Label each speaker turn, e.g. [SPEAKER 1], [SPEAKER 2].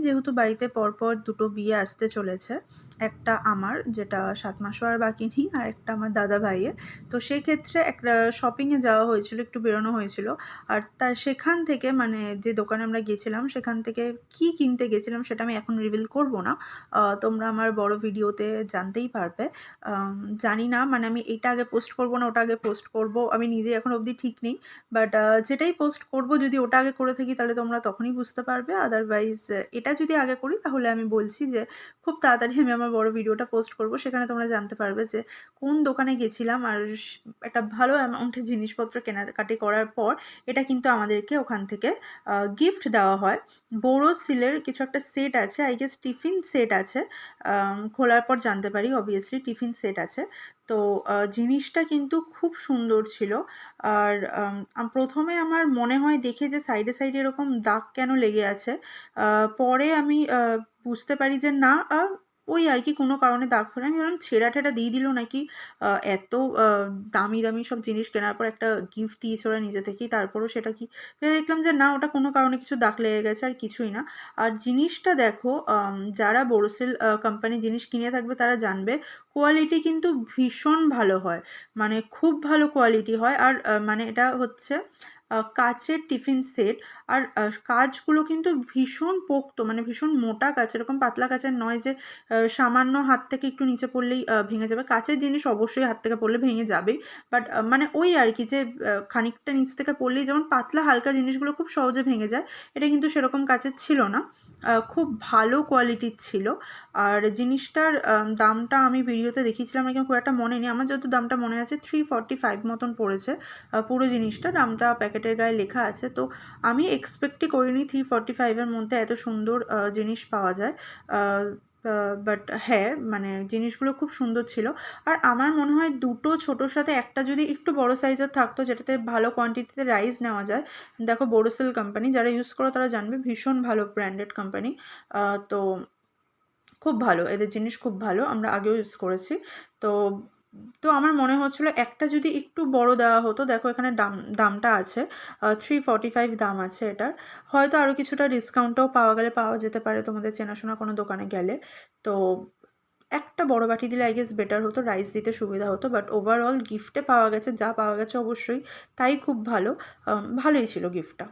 [SPEAKER 1] যেহেতু বাড়িতে পরপর দুটো বিয়ে আসতে চলেছে, একটা আমার যেটা ৭ মাসও আর বাকি নেই, আর একটা আমার দাদা ভাইয়ের। তো সেক্ষেত্রে একটা শপিংয়ে যাওয়া হয়েছিল, একটু বেরোনো হয়েছিল। আর সেখান থেকে মানে যে দোকানে আমরা গেছিলাম সেখান থেকে কি কিনতে গেছিলাম সেটা আমি এখন রিভিল করব না। তোমরা আমার বড় ভিডিওতে জানতেই পারবে। আম জানি না মানে আমি এটা আগে পোস্ট করব না ওটা আগে পোস্ট করব, আমি নিজেই এখনো অবধি ঠিক নেই। বাট যেটাই পোস্ট করব যদি ওটা আগে করে থাকি তাহলে তোমরা তখনই বুঝতে পারবে। আদারওয়াইজ এটা যদি আগে করি তাহলে আমি বলছি যে খুব তাড়াতাড়ি আমি আমার বড় ভিডিওটা পোস্ট করব। সেখানে তোমরা জানতে পারবে যে কোন দোকানে গেছিলাম আর একটা ভালো অ্যামাউন্টের জিনিসপত্র কেনাকাটি করার পর এটা কিন্তু আমাদেরকে ওখান থেকে গিফট দেওয়া হয়। বোরোসিলের কিছু একটা সেট আছে, আই গেস টিফিন সেট আছে। খোলার পর জানতে পারি অবভিয়াসলি টিফিন সেট আছে। তো জিনিসটা কিন্তু খুব সুন্দর ছিল। আর প্রথমে আমার মনে হয় দেখে যে সাইডে, সাইডে এরকম দাগ কেন লেগে আছে? পরে আমি বুঝতে পারি যে না ওই আরকি কোনো কারণে দাগ পড়ে। আমি ভাবলাম ছেঁড়া-টেরা দিয়ে দিল নাকি? এত আ দামি, দামি সব জিনিস কেনার পর একটা গিফট দিয়েছে ওরা নিজে থেকেই, তারপরেও সেটা কি? দেখলাম যে না ওটা কোনো কারণে কিছু দাগ লেগে গেছে আর কিছুই না। আর জিনিসটা দেখো যারা বোরোসিল কোম্পানির জিনিস কিনে থাকবে তারা জানবে কোয়ালিটি কিন্তু ভীষণ ভালো হয়। মানে খুব ভালো কোয়ালিটি হয়। আর মানে এটা হচ্ছে কাচের টিফিন সেট। আর কাঁচগুলো কিন্তু ভীষণ পোক্ত, মানে ভীষণ মোটা কাঁচ, এরকম পাতলা কাঁচের নয় যে সামান্য হাত থেকে একটু নিচে পড়লেই ভেঙে যাবে। কাঁচের জিনিস অবশ্যই হাত থেকে পড়লে ভেঙে যাবেই। বাট মানে ওই আরকি যে খানিকটা নিচ থেকে পড়লেই যেমন পাতলা হালকা জিনিসগুলো খুব সহজে ভেঙে যায়, এটা কিন্তু সেরকম কাঁচের ছিল না। খুব ভালো কোয়ালিটির ছিল। আর জিনিসটার দামটা আমি ভিডিওতে দেখিয়েছিলাম নাকি আমার খুব একটা মনে নেই। আমার যতদূর দামটা মনে আছে 345 মতন পড়েছে পুরো জিনিসটা। দামটা প্যাকেটের গায়ে লেখা আছে। তো আমি এক্সপেক্টই করিনি 345 এর মধ্যে এত সুন্দর জিনিস পাওয়া যায়। আ আ বাট হ্যাঁ, মানে জিনিসগুলো খুব সুন্দর ছিল। আর আমার মনে হয় দুটো ছোটোর সাথে একটা যদি একটু বড় সাইজের থাকতো যেটাতে ভালো কোয়ান্টিটিতে রাইস নেওয়া যায়। দেখো বোরোসিল কোম্পানি যারা ইউজ করো তারা জানবে ভীষণ ভালো ব্র্যান্ডেড কোম্পানি। তো খুব ভালো। এদের জিনিস খুব ভালো। আমরা আগেও ইউজ করেছি। তো তো আমার মনে হচ্ছিল একটা যদি একটু বড় দেওয়া হতো, দেখো এখানে দামটা আছে 345 দাম আছে এটার। হয়তো আরও কিছুটা ডিসকাউন্টও পাওয়া যেতে পারে তোমাদের চেনাশোনা কোনো দোকানে গেলে। তো একটা বড় বাটি দিলে আই গেস বেটার হতো, রাইস দিতে সুবিধা হতো। বাট ওভারঅল গিফটে পাওয়া গেছে, যা পাওয়া গেছে অবশ্যই তাই খুব ভালো। ভালোই ছিল গিফটটা।